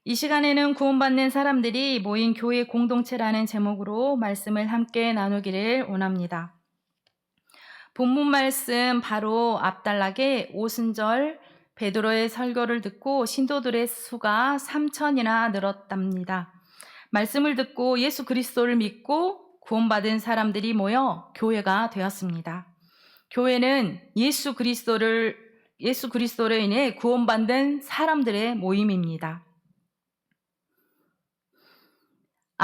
이 시간에는 구원받는 사람들이 모인 교회 공동체라는 제목으로 말씀을 함께 나누기를 원합니다. 본문 말씀 바로 앞단락에 오순절 베드로의 설교를 듣고 신도들의 수가 3,000이나 늘었답니다. 말씀을 듣고 예수 그리스도를 믿고 구원받은 사람들이 모여 교회가 되었습니다. 교회는 예수 그리스도로 인해 구원받는 사람들의 모임입니다.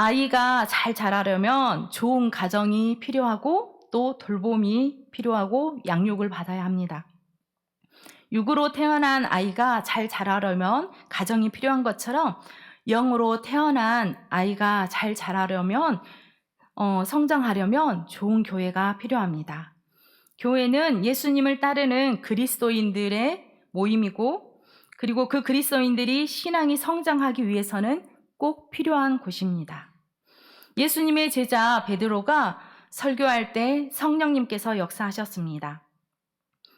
아이가 잘 자라려면 좋은 가정이 필요하고 또 돌봄이 필요하고 양육을 받아야 합니다. 육으로 태어난 아이가 잘 자라려면 가정이 필요한 것처럼 영으로 태어난 아이가 잘 자라려면 성장하려면 좋은 교회가 필요합니다. 교회는 예수님을 따르는 그리스도인들의 모임이고 그리고 그 그리스도인들이 신앙이 성장하기 위해서는 꼭 필요한 곳입니다. 예수님의 제자 베드로가 설교할 때 성령님께서 역사하셨습니다.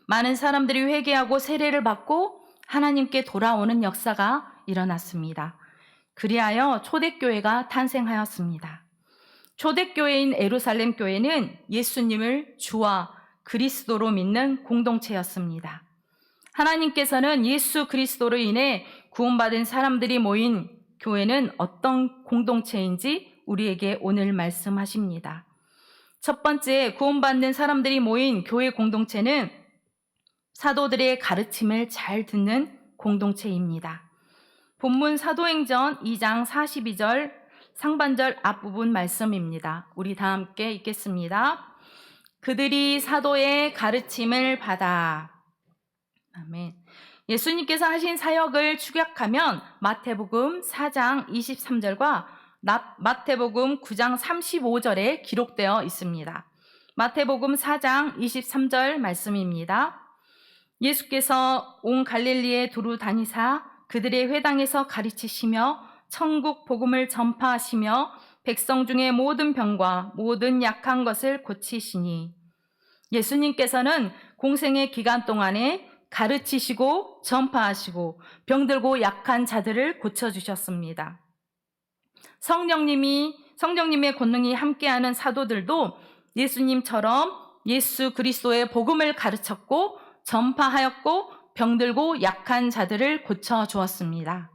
많은 사람들이 회개하고 세례를 받고 하나님께 돌아오는 역사가 일어났습니다. 그리하여 초대교회가 탄생하였습니다. 초대교회인 에루살렘 교회는 예수님을 주와 그리스도로 믿는 공동체였습니다. 하나님께서는 예수 그리스도로 인해 구원받은 사람들이 모인 교회는 어떤 공동체인지 우리에게 오늘 말씀하십니다. 첫 번째, 구원받는 사람들이 모인 교회 공동체는 사도들의 가르침을 잘 듣는 공동체입니다. 본문 사도행전 2장 42절 상반절 앞부분 말씀입니다. 우리 다 함께 읽겠습니다. 그들이 사도의 가르침을 받아. 아멘. 예수님께서 하신 사역을 축약하면 마태복음 4장 23절과 마태복음 9장 35절에 기록되어 있습니다. 마태복음 4장 23절 말씀입니다. 예수께서 온 갈릴리에 두루 다니사 그들의 회당에서 가르치시며 천국 복음을 전파하시며 백성 중에 모든 병과 모든 약한 것을 고치시니. 예수님께서는 공생의 기간 동안에 가르치시고 전파하시고 병들고 약한 자들을 고쳐주셨습니다. 성령님의 권능이 함께하는 사도들도 예수님처럼 예수 그리스도의 복음을 가르쳤고 전파하였고 병들고 약한 자들을 고쳐주었습니다.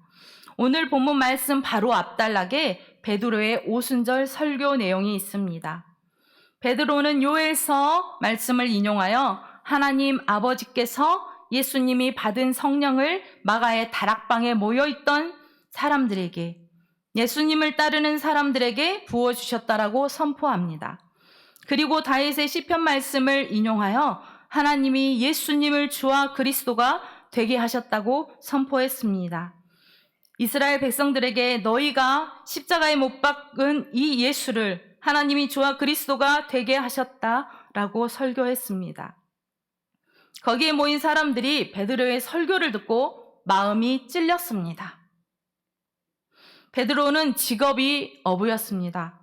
오늘 본문 말씀 바로 앞단락에 베드로의 오순절 설교 내용이 있습니다. 베드로는 요엘서 말씀을 인용하여 하나님 아버지께서 예수님이 받은 성령을 마가의 다락방에 모여있던 사람들에게, 예수님을 따르는 사람들에게 부어주셨다라고 선포합니다. 그리고 다윗의 시편 말씀을 인용하여 하나님이 예수님을 주와 그리스도가 되게 하셨다고 선포했습니다. 이스라엘 백성들에게 너희가 십자가에 못 박은 이 예수를 하나님이 주와 그리스도가 되게 하셨다라고 설교했습니다. 거기에 모인 사람들이 베드로의 설교를 듣고 마음이 찔렸습니다. 베드로는 직업이 어부였습니다.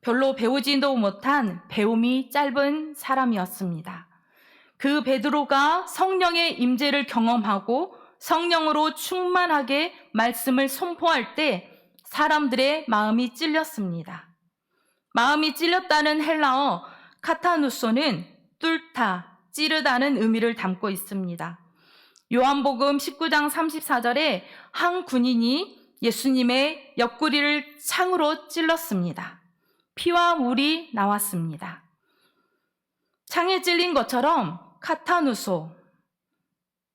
별로 배우지도 못한 배움이 짧은 사람이었습니다. 그 베드로가 성령의 임재를 경험하고 성령으로 충만하게 말씀을 선포할 때 사람들의 마음이 찔렸습니다. 마음이 찔렸다는 헬라어 카타누소는 뚫다, 찌르다는 의미를 담고 있습니다. 요한복음 19장 34절에 한 군인이 예수님의 옆구리를 창으로 찔렀습니다. 피와 물이 나왔습니다. 창에 찔린 것처럼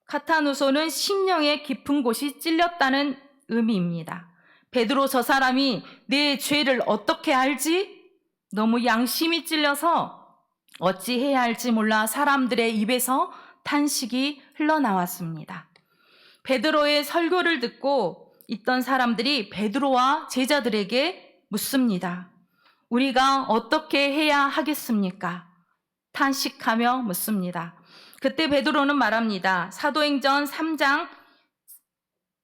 카타누소는 심령의 깊은 곳이 찔렸다는 의미입니다. 베드로 저 사람이 내 죄를 어떻게 알지? 너무 양심이 찔려서 어찌 해야 할지 몰라 사람들의 입에서 탄식이 흘러나왔습니다. 베드로의 설교를 듣고 있던 사람들이 베드로와 제자들에게 묻습니다. 우리가 어떻게 해야 하겠습니까? 탄식하며 묻습니다. 그때 베드로는 말합니다. 사도행전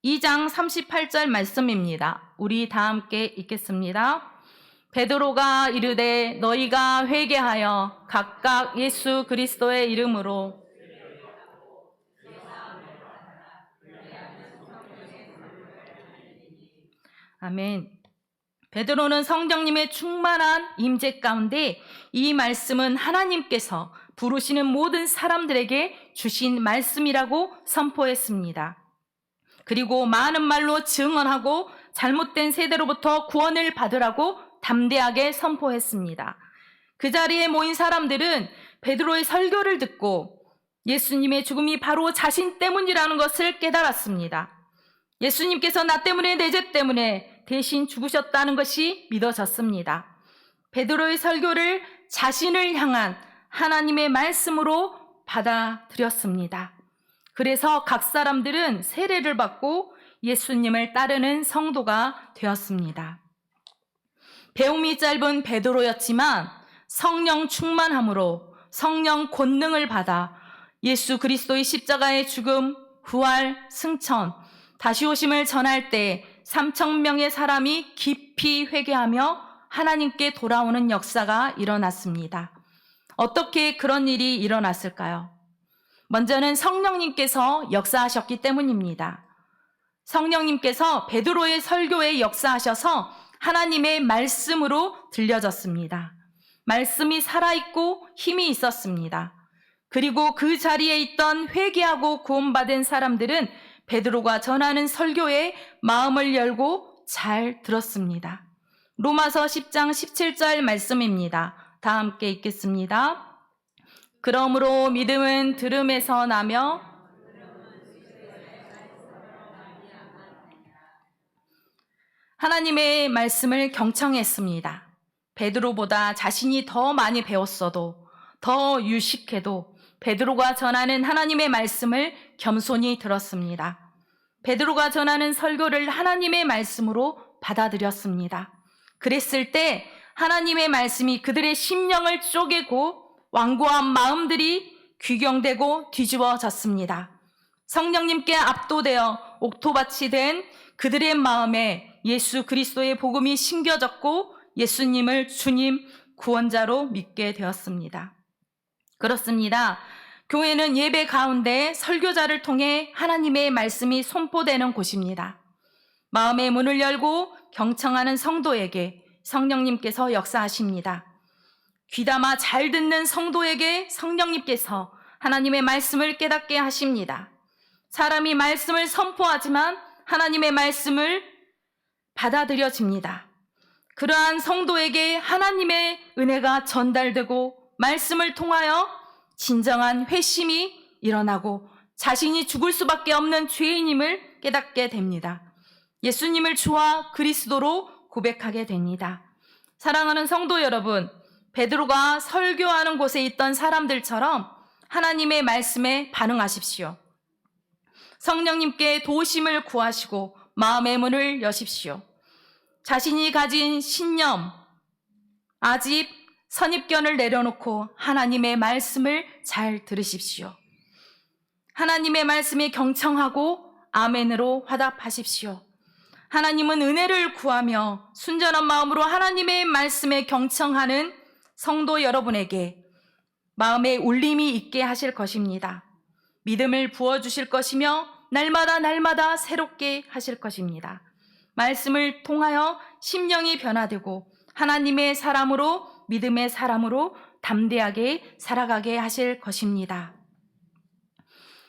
2장 38절 말씀입니다. 우리 다 함께 읽겠습니다. 베드로가 이르되 너희가 회개하여 각각 예수 그리스도의 이름으로 아멘. 베드로는 성령님의 충만한 임재 가운데 이 말씀은 하나님께서 부르시는 모든 사람들에게 주신 말씀이라고 선포했습니다. 그리고 많은 말로 증언하고 잘못된 세대로부터 구원을 받으라고 담대하게 선포했습니다. 그 자리에 모인 사람들은 베드로의 설교를 듣고 예수님의 죽음이 바로 자신 때문이라는 것을 깨달았습니다. 예수님께서 나 때문에, 내 죄 때문에 대신 죽으셨다는 것이 믿어졌습니다. 베드로의 설교를 자신을 향한 하나님의 말씀으로 받아들였습니다. 그래서 각 사람들은 세례를 받고 예수님을 따르는 성도가 되었습니다. 배움이 짧은 베드로였지만 성령 충만함으로 성령 권능을 받아 예수 그리스도의 십자가의 죽음, 부활, 승천, 다시 오심을 전할 때 3,000명의 사람이 깊이 회개하며 하나님께 돌아오는 역사가 일어났습니다. 어떻게 그런 일이 일어났을까요? 먼저는 성령님께서 역사하셨기 때문입니다. 성령님께서 베드로의 설교에 역사하셔서 하나님의 말씀으로 들려졌습니다. 말씀이 살아있고 힘이 있었습니다. 그리고 그 자리에 있던 회개하고 구원받은 사람들은 베드로가 전하는 설교에 마음을 열고 잘 들었습니다. 로마서 10장 17절 말씀입니다. 다 함께 읽겠습니다. 그러므로 믿음은 들음에서 나며 하나님의 말씀을 경청했습니다. 베드로보다 자신이 더 많이 배웠어도, 더 유식해도 베드로가 전하는 하나님의 말씀을 겸손히 들었습니다. 베드로가 전하는 설교를 하나님의 말씀으로 받아들였습니다. 그랬을 때 하나님의 말씀이 그들의 심령을 쪼개고 완고한 마음들이 귀경되고 뒤집어졌습니다. 성령님께 압도되어 옥토밭이 된 그들의 마음에 예수 그리스도의 복음이 심겨졌고 예수님을 주님, 구원자로 믿게 되었습니다. 그렇습니다. 교회는 예배 가운데 설교자를 통해 하나님의 말씀이 선포되는 곳입니다. 마음의 문을 열고 경청하는 성도에게 성령님께서 역사하십니다. 귀담아 잘 듣는 성도에게 성령님께서 하나님의 말씀을 깨닫게 하십니다. 사람이 말씀을 선포하지만 하나님의 말씀을 받아들여집니다. 그러한 성도에게 하나님의 은혜가 전달되고 말씀을 통하여 진정한 회심이 일어나고 자신이 죽을 수밖에 없는 죄인임을 깨닫게 됩니다. 예수님을 주와 그리스도로 고백하게 됩니다. 사랑하는 성도 여러분, 베드로가 설교하는 곳에 있던 사람들처럼 하나님의 말씀에 반응하십시오. 성령님께 도우심을 구하시고 마음의 문을 여십시오. 자신이 가진 신념, 아집, 선입견을 내려놓고 하나님의 말씀을 잘 들으십시오. 하나님의 말씀에 경청하고 아멘으로 화답하십시오. 하나님은 은혜를 구하며 순전한 마음으로 하나님의 말씀에 경청하는 성도 여러분에게 마음에 울림이 있게 하실 것입니다. 믿음을 부어주실 것이며 날마다 새롭게 하실 것입니다. 말씀을 통하여 심령이 변화되고 하나님의 사람으로, 믿음의 사람으로 담대하게 살아가게 하실 것입니다.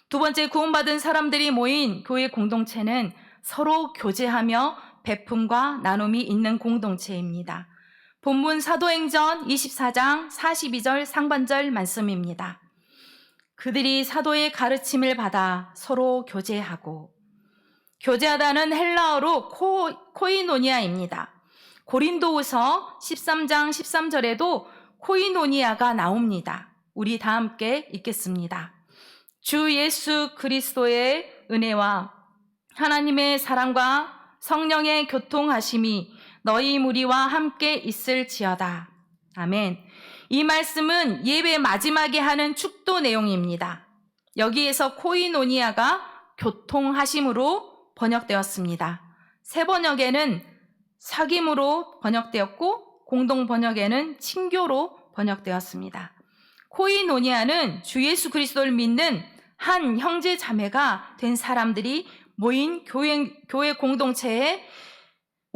두 번째, 구원받은 사람들이 모인 교회 공동체는 서로 교제하며 베품과 나눔이 있는 공동체입니다. 본문 사도행전 24장 42절 상반절 말씀입니다. 그들이 사도의 가르침을 받아 서로 교제하고, 교제하다는 헬라어로 코이노니아입니다. 고린도후서 13장 13절에도 코이노니아가 나옵니다. 우리 다 함께 읽겠습니다. 주 예수 그리스도의 은혜와 하나님의 사랑과 성령의 교통하심이 너희 무리와 함께 있을지어다. 아멘. 이 말씀은 예배 마지막에 하는 축도 내용입니다. 여기에서 코이노니아가 교통하심으로 번역되었습니다. 새 번역에는 사귐으로 번역되었고 공동 번역에는 친교로 번역되었습니다. 코이노니아는 주 예수 그리스도를 믿는 한 형제 자매가 된 사람들이 모인 교회 공동체의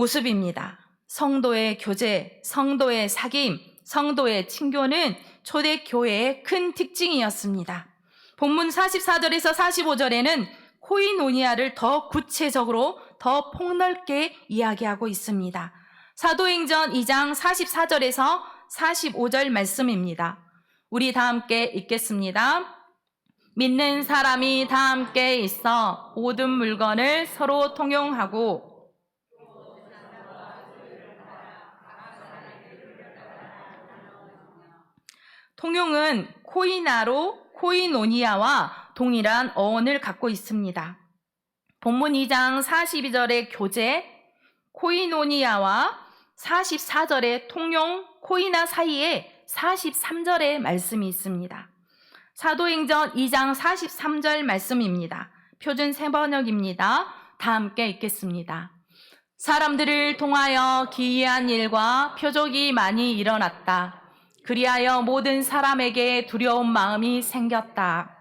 모습입니다. 성도의 교제, 성도의 사귐, 성도의 친교는 초대교회의 큰 특징이었습니다. 본문 44절에서 45절에는 코이노니아를 더 구체적으로 더 폭넓게 이야기하고 있습니다. 사도행전 2장 44절에서 45절 말씀입니다. 우리 다 함께 읽겠습니다. 믿는 사람이 다 함께 있어 모든 물건을 서로 통용하고 통용은 코이나로 코이노니아와 동일한 어원을 갖고 있습니다. 본문 2장 42절의 교제 코이노니아와 44절의 통용 코이나 사이에 43절의 말씀이 있습니다. 사도행전 2장 43절 말씀입니다. 표준 새번역입니다. 다 함께 읽겠습니다. 사람들을 통하여 기이한 일과 표적이 많이 일어났다. 그리하여 모든 사람에게 두려운 마음이 생겼다.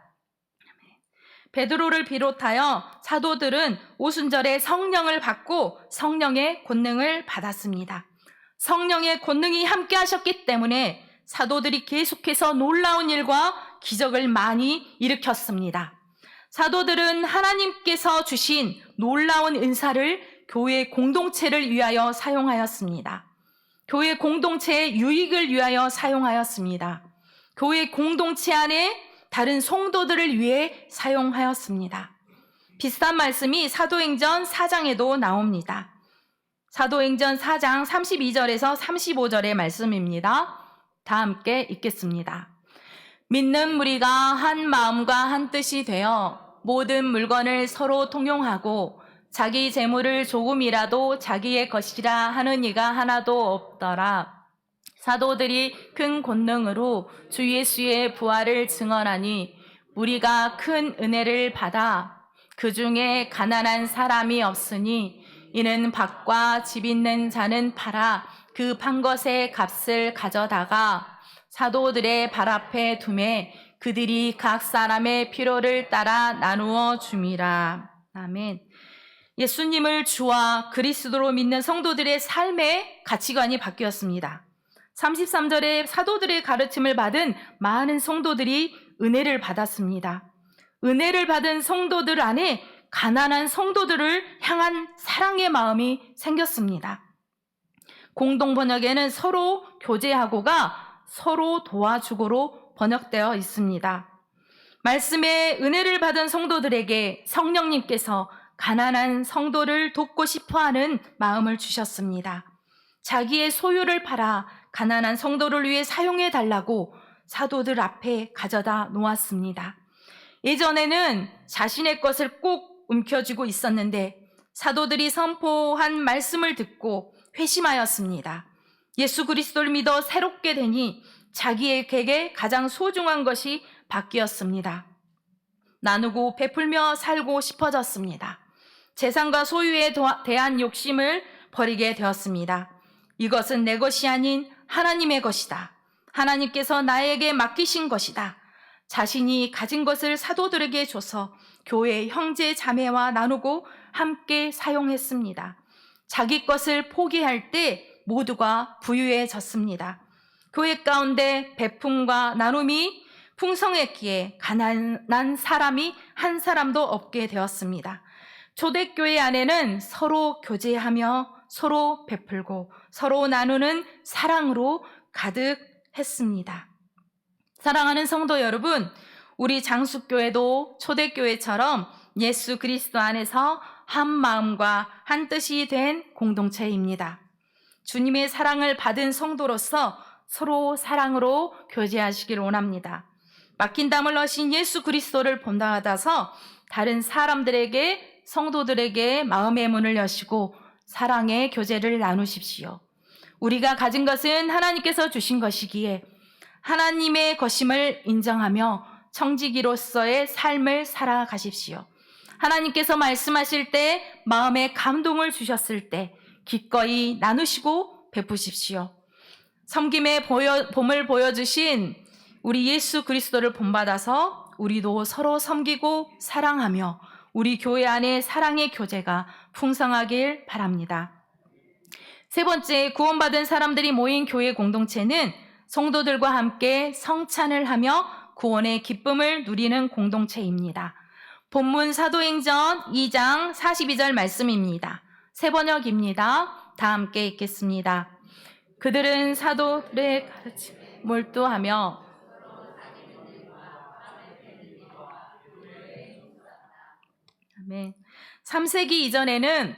베드로를 비롯하여 사도들은 오순절에 성령을 받고 성령의 권능을 받았습니다. 성령의 권능이 함께 하셨기 때문에 사도들이 계속해서 놀라운 일과 기적을 많이 일으켰습니다. 사도들은 하나님께서 주신 놀라운 은사를 교회 공동체를 위하여 사용하였습니다. 교회 공동체의 유익을 위하여 사용하였습니다. 교회 공동체 안에 다른 성도들을 위해 사용하였습니다. 비슷한 말씀이 사도행전 4장에도 나옵니다. 사도행전 4장 32절에서 35절의 말씀입니다. 다 함께 읽겠습니다. 믿는 무리가 한 마음과 한 뜻이 되어 모든 물건을 서로 통용하고 자기 재물을 조금이라도 자기의 것이라 하는 이가 하나도 없더라. 사도들이 큰 권능으로 주 예수의 부활을 증언하니 우리가 큰 은혜를 받아 그 중에 가난한 사람이 없으니 이는 밭과 집 있는 자는 팔아 그 판 것의 값을 가져다가 사도들의 발 앞에 두매 그들이 각 사람의 필요를 따라 나누어 줌이라. 아멘. 예수님을 주와 그리스도로 믿는 성도들의 삶의 가치관이 바뀌었습니다. 33절에 사도들의 가르침을 받은 많은 성도들이 은혜를 받았습니다. 은혜를 받은 성도들 안에 가난한 성도들을 향한 사랑의 마음이 생겼습니다. 공동 번역에는 서로 교제하고가 서로 도와주고로 번역되어 있습니다. 말씀에 은혜를 받은 성도들에게 성령님께서 가난한 성도를 돕고 싶어하는 마음을 주셨습니다. 자기의 소유를 팔아 가난한 성도를 위해 사용해 달라고 사도들 앞에 가져다 놓았습니다. 예전에는 자신의 것을 꼭 움켜쥐고 있었는데 사도들이 선포한 말씀을 듣고 회심하였습니다. 예수 그리스도를 믿어 새롭게 되니 자기에게 가장 소중한 것이 바뀌었습니다. 나누고 베풀며 살고 싶어졌습니다. 재산과 소유에 대한 욕심을 버리게 되었습니다. 이것은 내 것이 아닌 하나님의 것이다. 하나님께서 나에게 맡기신 것이다. 자신이 가진 것을 사도들에게 줘서 교회 형제 자매와 나누고 함께 사용했습니다. 자기 것을 포기할 때 모두가 부유해졌습니다. 교회 가운데 베품과 나눔이 풍성했기에 가난한 사람이 한 사람도 없게 되었습니다. 초대교회 안에는 서로 교제하며 서로 베풀고 서로 나누는 사랑으로 가득했습니다. 사랑하는 성도 여러분, 우리 장수교회도 초대교회처럼 예수 그리스도 안에서 한 마음과 한 뜻이 된 공동체입니다. 주님의 사랑을 받은 성도로서 서로 사랑으로 교제하시길 원합니다. 맡긴 담을 넣으신 예수 그리스도를 본받아서 다른 사람들에게 성도들에게 마음의 문을 여시고 사랑의 교제를 나누십시오. 우리가 가진 것은 하나님께서 주신 것이기에 하나님의 것임을 인정하며 청지기로서의 삶을 살아가십시오. 하나님께서 말씀하실 때 마음에 감동을 주셨을 때 기꺼이 나누시고 베푸십시오. 섬김의 봄을 보여주신 우리 예수 그리스도를 본받아서 우리도 서로 섬기고 사랑하며 우리 교회 안에 사랑의 교제가 풍성하길 바랍니다. 세 번째, 구원받은 사람들이 모인 교회 공동체는 성도들과 함께 성찬을 하며 구원의 기쁨을 누리는 공동체입니다. 본문 사도행전 2장 42절 말씀입니다. 새 번역입니다. 다 함께 읽겠습니다. 그들은 사도들의 가르침에 몰두하며 아멘. 3세기 이전에는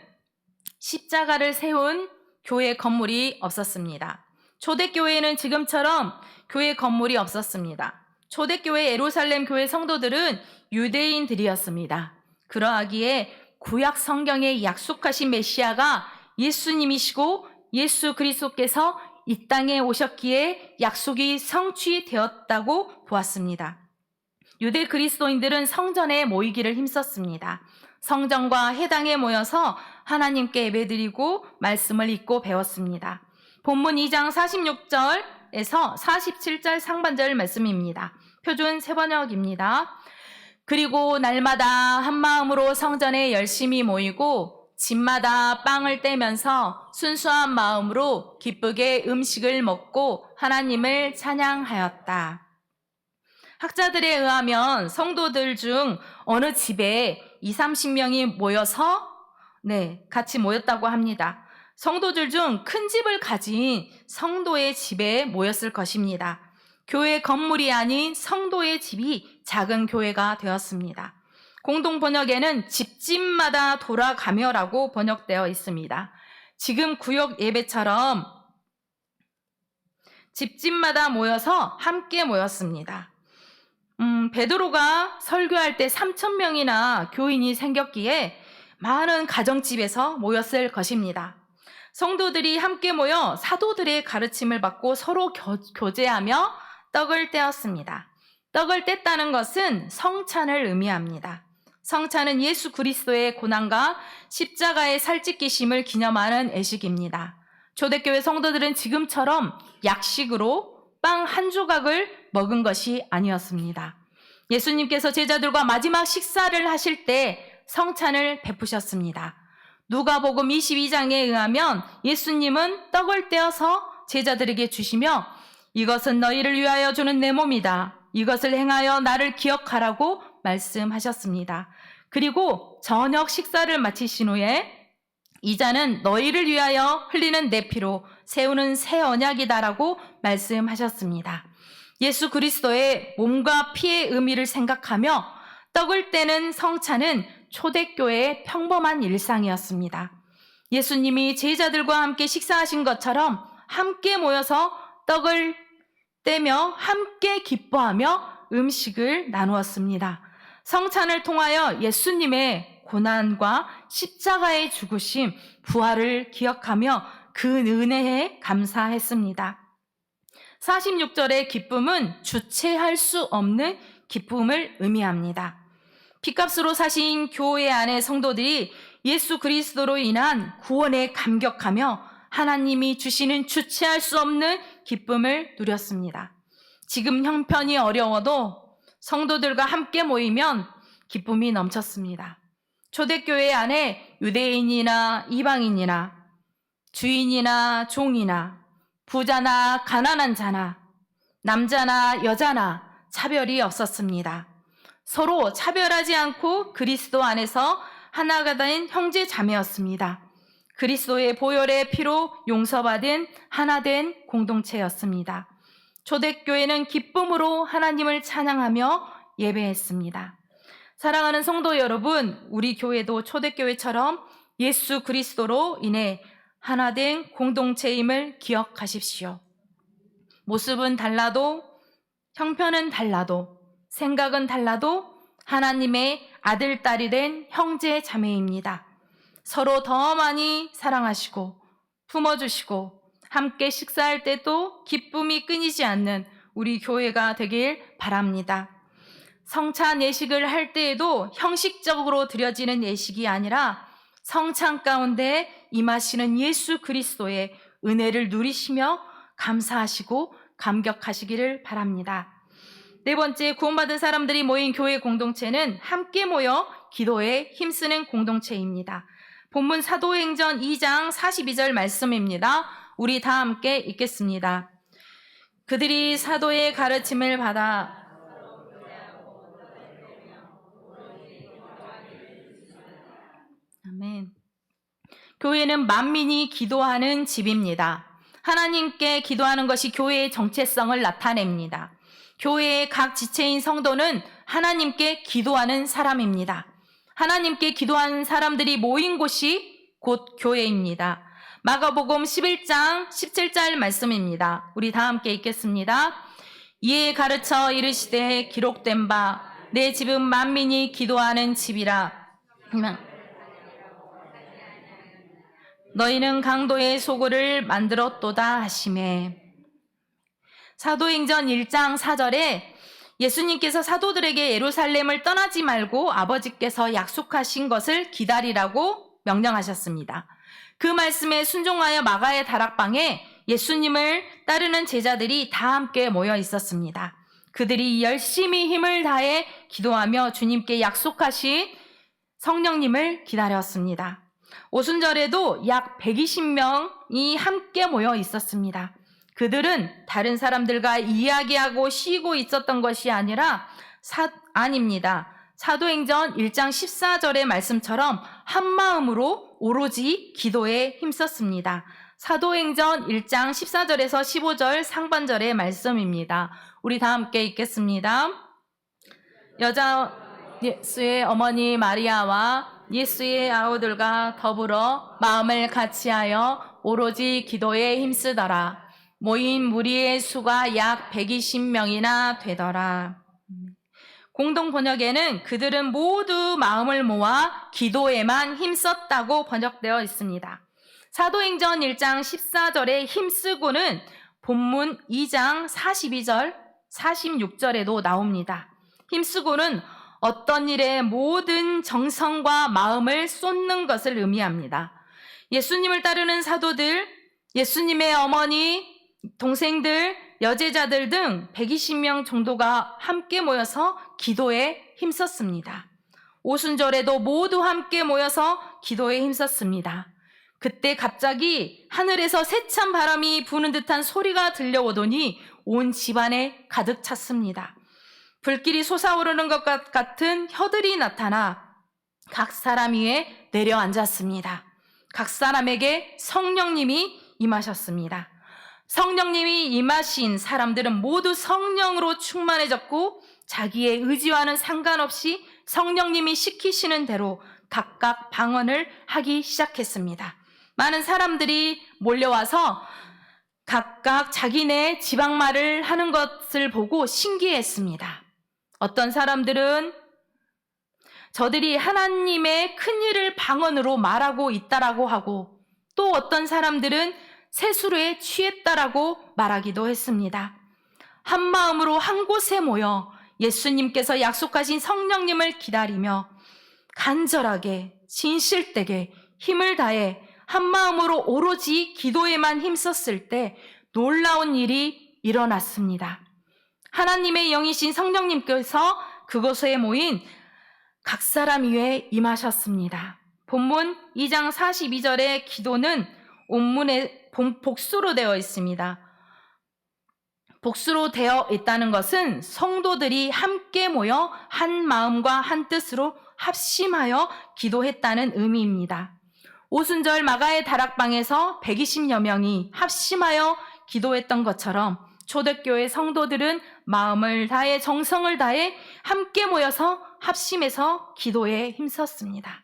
십자가를 세운 교회 건물이 없었습니다. 초대교회는 지금처럼 교회 건물이 없었습니다. 초대교회 예루살렘 교회 성도들은 유대인들이었습니다. 그러하기에 구약 성경에 약속하신 메시아가 예수님이시고 예수 그리스도께서 이 땅에 오셨기에 약속이 성취되었다고 보았습니다. 유대 그리스도인들은 성전에 모이기를 힘썼습니다. 성전과 회당에 모여서 하나님께 예배드리고 말씀을 읽고 배웠습니다. 본문 2장 46절에서 47절 상반절 말씀입니다. 표준 새번역입니다. 그리고 날마다 한 마음으로 성전에 열심히 모이고 집마다 빵을 떼면서 순수한 마음으로 기쁘게 음식을 먹고 하나님을 찬양하였다. 학자들에 의하면 성도들 중 어느 집에 20-30명이 모여서 같이 모였다고 합니다. 성도들 중 큰 집을 가진 성도의 집에 모였을 것입니다. 교회 건물이 아닌 성도의 집이 작은 교회가 되었습니다. 공동 번역에는 집집마다 돌아가며라고 번역되어 있습니다. 지금 구역 예배처럼 집집마다 모여서 함께 모였습니다. 베드로가 설교할 때 3,000명이나 교인이 생겼기에 많은 가정집에서 모였을 것입니다. 성도들이 함께 모여 사도들의 가르침을 받고 서로 교제하며 떡을 떼었습니다. 떡을 뗐다는 것은 성찬을 의미합니다. 성찬은 예수 그리스도의 고난과 십자가의 살찌기심을 기념하는 예식입니다. 초대교회 성도들은 지금처럼 약식으로 빵 한 조각을 먹은 것이 아니었습니다. 예수님께서 제자들과 마지막 식사를 하실 때 성찬을 베푸셨습니다. 누가복음 22장에 의하면 예수님은 떡을 떼어서 제자들에게 주시며 이것은 너희를 위하여 주는 내 몸이다. 이것을 행하여 나를 기억하라고 말씀하셨습니다. 그리고 저녁 식사를 마치신 후에 이 잔은 너희를 위하여 흘리는 내 피로 세우는 새 언약이다라고 말씀하셨습니다. 예수 그리스도의 몸과 피의 의미를 생각하며 떡을 떼는 성찬은 초대교회의 평범한 일상이었습니다. 예수님이 제자들과 함께 식사하신 것처럼 함께 모여서 떡을 떼며 함께 기뻐하며 음식을 나누었습니다. 성찬을 통하여 예수님의 고난과 십자가의 죽으심, 부활을 기억하며 그 은혜에 감사했습니다. 46절의 기쁨은 주체할 수 없는 기쁨을 의미합니다. 핏값으로 사신 교회 안의 성도들이 예수 그리스도로 인한 구원에 감격하며 하나님이 주시는 주체할 수 없는 기쁨을 누렸습니다. 지금 형편이 어려워도 성도들과 함께 모이면 기쁨이 넘쳤습니다. 초대교회 안에 유대인이나 이방인이나 주인이나 종이나 부자나 가난한 자나 남자나 여자나 차별이 없었습니다. 서로 차별하지 않고 그리스도 안에서 하나가 된 형제 자매였습니다. 그리스도의 보혈의 피로 용서받은 하나된 공동체였습니다. 초대교회는 기쁨으로 하나님을 찬양하며 예배했습니다. 사랑하는 성도 여러분, 우리 교회도 초대교회처럼 예수 그리스도로 인해 하나된 공동체임을 기억하십시오. 모습은 달라도, 형편은 달라도, 생각은 달라도 하나님의 아들, 딸이 된 형제 자매입니다. 서로 더 많이 사랑하시고 품어주시고 함께 식사할 때도 기쁨이 끊이지 않는 우리 교회가 되길 바랍니다. 성찬 예식을 할 때에도 형식적으로 드려지는 예식이 아니라 성찬 가운데 임하시는 예수 그리스도의 은혜를 누리시며 감사하시고 감격하시기를 바랍니다. 네 번째, 구원받은 사람들이 모인 교회 공동체는 함께 모여 기도에 힘쓰는 공동체입니다. 본문 사도행전 2장 42절 말씀입니다. 우리 다 함께 읽겠습니다. 그들이 사도의 가르침을 받아 아멘. 교회는 만민이 기도하는 집입니다. 하나님께 기도하는 것이 교회의 정체성을 나타냅니다. 교회의 각 지체인 성도는 하나님께 기도하는 사람입니다. 하나님께 기도하는 사람들이 모인 곳이 곧 교회입니다. 마가복음 11장 17절 말씀입니다. 우리 다 함께 읽겠습니다. 이에 가르쳐 이르시되 기록된 바 내 집은 만민이 기도하는 집이라. 너희는 강도의 소굴을 만들었도다 하시매. 사도행전 1장 4절에 예수님께서 사도들에게 예루살렘을 떠나지 말고 아버지께서 약속하신 것을 기다리라고 명령하셨습니다. 그 말씀에 순종하여 마가의 다락방에 예수님을 따르는 제자들이 다 함께 모여 있었습니다. 그들이 열심히 힘을 다해 기도하며 주님께 약속하신 성령님을 기다렸습니다. 오순절에도 약 120명이 함께 모여 있었습니다. 그들은 다른 사람들과 이야기하고 쉬고 있었던 것이 아닙니다. 사도행전 1장 14절의 말씀처럼 한 마음으로 오로지 기도에 힘썼습니다. 사도행전 1장 14절에서 15절 상반절의 말씀입니다. 우리 다 함께 읽겠습니다. 여자 예수의 어머니 마리아와 예수의 아우들과 더불어 마음을 같이하여 오로지 기도에 힘쓰더라. 모인 무리의 수가 약 120명이나 되더라. 공동 번역에는 그들은 모두 마음을 모아 기도에만 힘썼다고 번역되어 있습니다. 사도행전 1장 14절에 힘쓰고는 본문 2장 42절, 46절에도 나옵니다. 힘쓰고는 어떤 일에 모든 정성과 마음을 쏟는 것을 의미합니다. 예수님을 따르는 사도들, 예수님의 어머니, 동생들, 여제자들 등 120명 정도가 함께 모여서 기도에 힘썼습니다. 오순절에도 모두 함께 모여서 기도에 힘썼습니다. 그때 갑자기 하늘에서 세찬 바람이 부는 듯한 소리가 들려오더니 온 집안에 가득 찼습니다. 불길이 솟아오르는 것 같은 혀들이 나타나 각 사람 위에 내려앉았습니다. 각 사람에게 성령님이 임하셨습니다. 성령님이 임하신 사람들은 모두 성령으로 충만해졌고 자기의 의지와는 상관없이 성령님이 시키시는 대로 각각 방언을 하기 시작했습니다. 많은 사람들이 몰려와서 각각 자기네 지방말을 하는 것을 보고 신기했습니다. 어떤 사람들은 저들이 하나님의 큰일을 방언으로 말하고 있다라고 하고, 또 어떤 사람들은 세수에 취했다라고 말하기도 했습니다. 한 마음으로 한 곳에 모여 예수님께서 약속하신 성령님을 기다리며 간절하게 진실되게 힘을 다해 한 마음으로 오로지 기도에만 힘썼을 때 놀라운 일이 일어났습니다. 하나님의 영이신 성령님께서 그곳에 모인 각 사람 위에 임하셨습니다. 본문 2장 42절의 기도는 온문에 복수로 되어 있습니다. 복수로 되어 있다는 것은 성도들이 함께 모여 한 마음과 한 뜻으로 합심하여 기도했다는 의미입니다. 오순절 마가의 다락방에서 120여 명이 합심하여 기도했던 것처럼 초대교회 성도들은 마음을 다해 정성을 다해 함께 모여서 합심해서 기도에 힘썼습니다.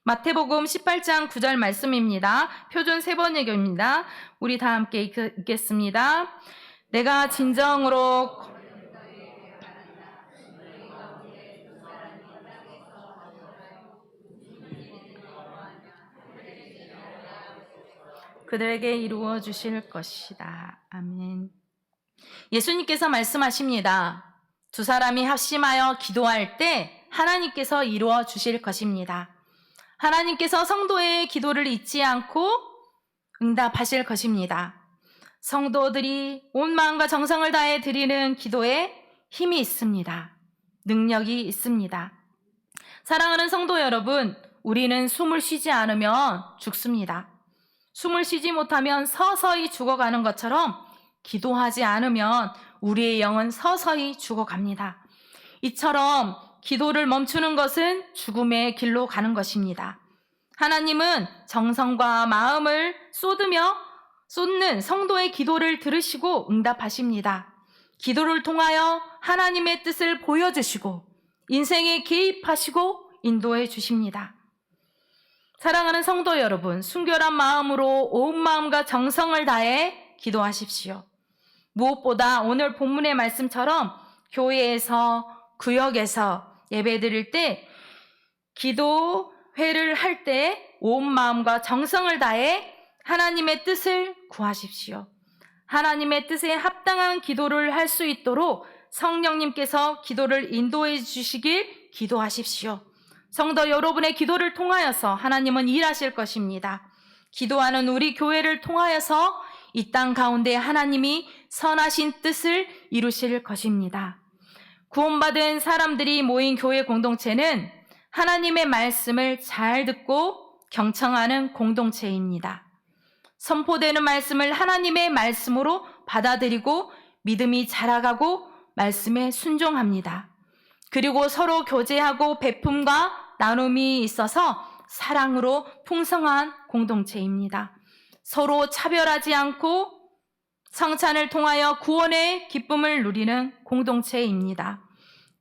마태복음 18장 9절 말씀입니다. 표준 세번역입니다. 우리 다 함께 읽겠습니다. 내가 진정으로 그들에게 이루어 주실 것이다. 아멘. 예수님께서 말씀하십니다. 두 사람이 합심하여 기도할 때 하나님께서 이루어 주실 것입니다. 하나님께서 성도의 기도를 잊지 않고 응답하실 것입니다. 성도들이 온 마음과 정성을 다해 드리는 기도에 힘이 있습니다. 능력이 있습니다. 사랑하는 성도 여러분, 우리는 숨을 쉬지 않으면 죽습니다. 숨을 쉬지 못하면 서서히 죽어가는 것처럼 기도하지 않으면 우리의 영은 서서히 죽어갑니다. 이처럼 기도를 멈추는 것은 죽음의 길로 가는 것입니다. 하나님은 정성과 마음을 쏟는 성도의 기도를 들으시고 응답하십니다. 기도를 통하여 하나님의 뜻을 보여주시고 인생에 개입하시고 인도해 주십니다. 사랑하는 성도 여러분, 순결한 마음으로 온 마음과 정성을 다해 기도하십시오. 무엇보다 오늘 본문의 말씀처럼 교회에서, 구역에서 예배드릴 때, 기도회를 할 때 온 마음과 정성을 다해 하나님의 뜻을 구하십시오. 하나님의 뜻에 합당한 기도를 할 수 있도록 성령님께서 기도를 인도해 주시길 기도하십시오. 성도 여러분의 기도를 통하여서 하나님은 일하실 것입니다. 기도하는 우리 교회를 통하여서 이 땅 가운데 하나님이 선하신 뜻을 이루실 것입니다. 구원받은 사람들이 모인 교회 공동체는 하나님의 말씀을 잘 듣고 경청하는 공동체입니다. 선포되는 말씀을 하나님의 말씀으로 받아들이고 믿음이 자라가고 말씀에 순종합니다. 그리고 서로 교제하고 베품과 나눔이 있어서 사랑으로 풍성한 공동체입니다. 서로 차별하지 않고 성찬을 통하여 구원의 기쁨을 누리는 공동체입니다.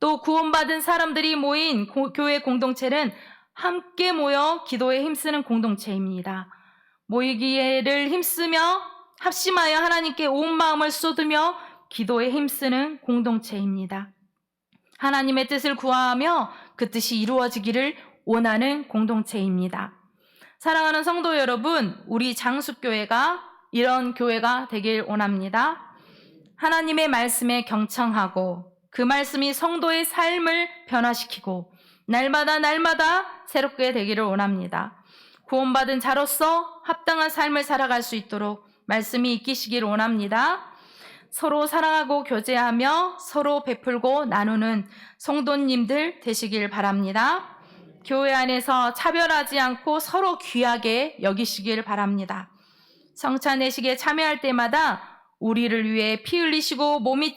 또 구원받은 사람들이 모인 교회 공동체는 함께 모여 기도에 힘쓰는 공동체입니다. 모이기를 힘쓰며 합심하여 하나님께 온 마음을 쏟으며 기도에 힘쓰는 공동체입니다. 하나님의 뜻을 구하며 그 뜻이 이루어지기를 원하는 공동체입니다. 사랑하는 성도 여러분, 우리 장수교회가 이런 교회가 되길 원합니다. 하나님의 말씀에 경청하고 그 말씀이 성도의 삶을 변화시키고 날마다 새롭게 되기를 원합니다. 구원받은 자로서 합당한 삶을 살아갈 수 있도록 말씀이 이끄시기를 원합니다. 서로 사랑하고 교제하며 서로 베풀고 나누는 성도님들 되시길 바랍니다. 교회 안에서 차별하지 않고 서로 귀하게 여기시길 바랍니다. 성찬 예식에 참여할 때마다 우리를 위해 피 흘리시고 몸이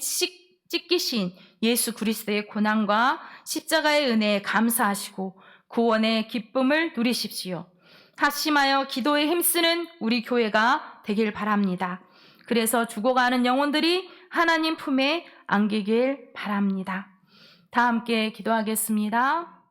찢기신 예수 그리스도의 고난과 십자가의 은혜에 감사하시고 구원의 기쁨을 누리십시오. 합심하여 기도에 힘쓰는 우리 교회가 되길 바랍니다. 그래서 죽어가는 영혼들이 하나님 품에 안기길 바랍니다. 다 함께 기도하겠습니다.